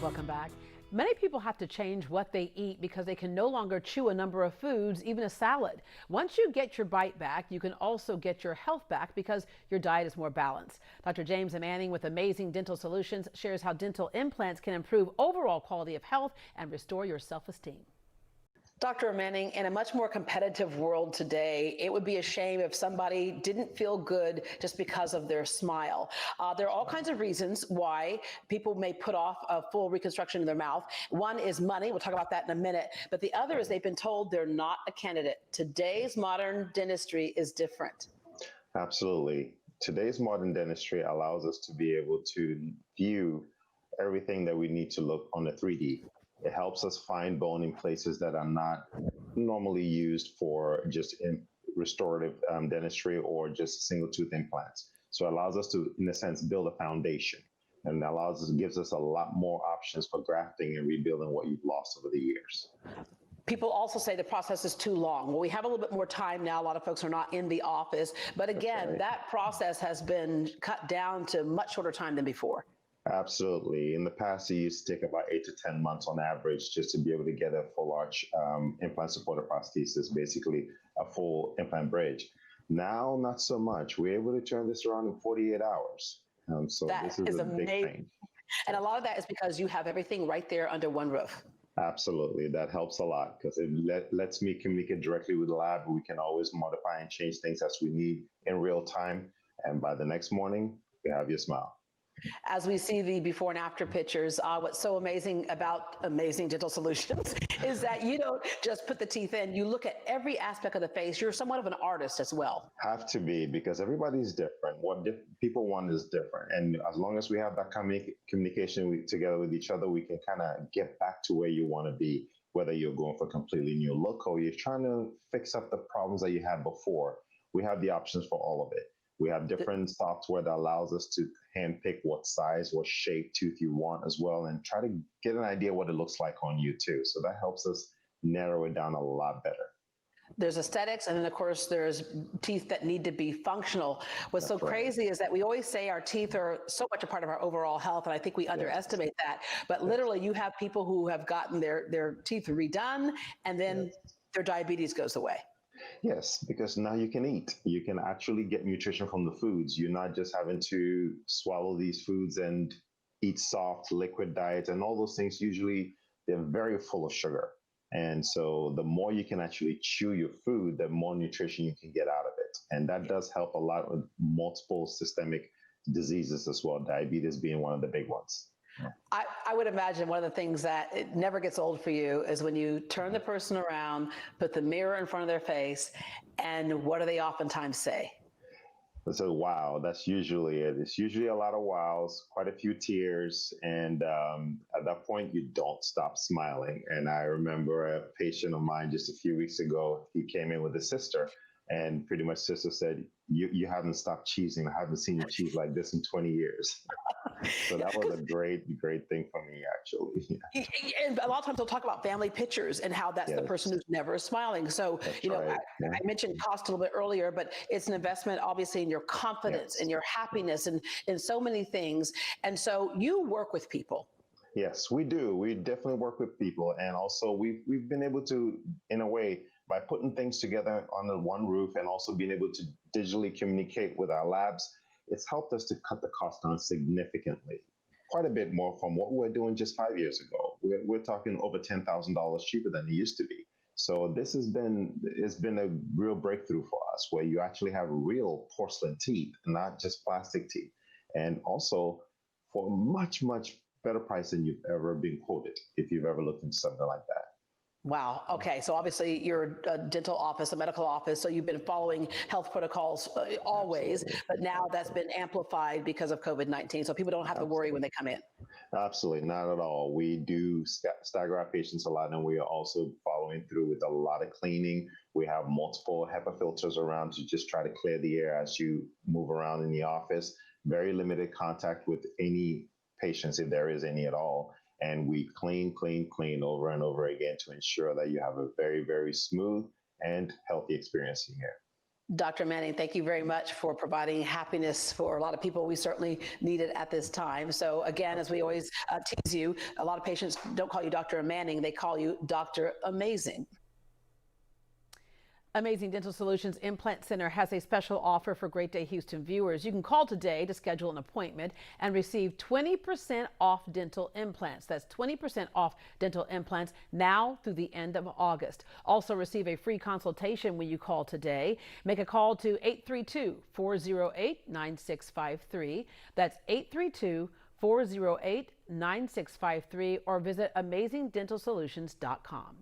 Welcome back. Many people have to change what they eat because they can no longer chew a number of foods, even a salad. Once you get your bite back, you can also get your health back because your diet is more balanced. Dr. James Amaning with Amazing Dental Solutions shares how dental implants can improve overall quality of health and restore your self-esteem. Dr. Amaning, in a much more competitive world today, it would be a shame if somebody didn't feel good just because of their smile. There are all kinds of reasons why people may put off a full reconstruction of their mouth. One is money. We'll talk about that in a minute. But the other is they've been told they're not a candidate. Today's modern dentistry is different. Absolutely. Today's modern dentistry allows us to be able to view everything that we need to look on the 3D. It helps us find bone in places that are not normally used for just restorative dentistry or just single tooth implants. So it allows us to, in a sense, build a foundation, and gives us a lot more options for grafting and rebuilding what you've lost over the years. People also say the process is too long. Well, we have a little bit more time now. A lot of folks are not in the office. But again, that process has been cut down to much shorter time than before. Absolutely. In the past, it used to take about 8 to 10 months on average just to be able to get a full arch implant supported prosthesis, basically a full implant bridge. Now, not so much. We're able to turn this around in 48 hours. So this is a big change. And a lot of that is because you have everything right there under one roof. Absolutely. That helps a lot because it lets me communicate directly with the lab. We can always modify and change things as we need in real time. And by the next morning, you have your smile. As we see the before and after pictures, what's so amazing about Amazing Dental Solutions is that you don't just put the teeth in, you look at every aspect of the face. You're somewhat of an artist as well. Have to be, because everybody's different. What people want is different. And as long as we have that communication together with each other, we can kind of get back to where you want to be, whether you're going for a completely new look or you're trying to fix up the problems that you had before. We have the options for all of it. We have different software that allows us to handpick what size, what shape tooth you want as well, and try to get an idea what it looks like on you too. So that helps us narrow it down a lot better. There's aesthetics, and then of course there's teeth that need to be functional. What's so crazy is that we always say our teeth are so much a part of our overall health, and I think we underestimate that. But literally, you have people who have gotten their teeth redone, and then their diabetes goes away. Yes, because now you can eat. You can actually get nutrition from the foods. You're not just having to swallow these foods and eat soft liquid diets and all those things. Usually they're very full of sugar. And so the more you can actually chew your food, the more nutrition you can get out of it. And that does help a lot with multiple systemic diseases as well, diabetes being one of the big ones. I would imagine one of the things that it never gets old for you is when you turn the person around, put the mirror in front of their face, and what do they oftentimes say? So, wow, that's usually it. It's usually a lot of wows, quite a few tears. And at that point, you don't stop smiling. And I remember a patient of mine just a few weeks ago, he came in with his sister. And pretty much sister said, you haven't stopped cheesing. I haven't seen you cheese like this in 20 years. So that was a great thing for me, actually. And a lot of times they'll talk about family pictures and how that's the person who's never smiling. So, I mentioned cost a little bit earlier, but it's an investment, obviously, in your confidence and your happiness and in so many things. And so you work with people. Yes, we do. We definitely work with people. And also we've been able to, in a way, by putting things together under one roof and also being able to digitally communicate with our labs, it's helped us to cut the cost down significantly, quite a bit more from what we were doing just 5 years ago. We're talking over $10,000 cheaper than it used to be. So it's been a real breakthrough for us, where you actually have real porcelain teeth, not just plastic teeth, and also for a much, much better price than you've ever been quoted, if you've ever looked into something like that. Wow. Okay. So obviously you're a dental office, a medical office. So you've been following health protocols always, but now that's been amplified because of COVID-19. So people don't have to worry when they come in. Absolutely. Not at all. We do stagger our patients a lot, and we are also following through with a lot of cleaning. We have multiple HEPA filters around to just try to clear the air as you move around in the office. Very limited contact with any patients, if there is any at all. And we clean over and over again to ensure that you have a very, very smooth and healthy experience in here. Dr. Manning, thank you very much for providing happiness for a lot of people. We certainly need it at this time. So again, as we always tease you, a lot of patients don't call you Dr. Manning, they call you Dr. Amazing. Amazing Dental Solutions Implant Center has a special offer for Great Day Houston viewers. You can call today to schedule an appointment and receive 20% off dental implants. That's 20% off dental implants now through the end of August. Also receive a free consultation when you call today. Make a call to 832-408-9653. That's 832-408-9653 or visit amazingdentalsolutions.com.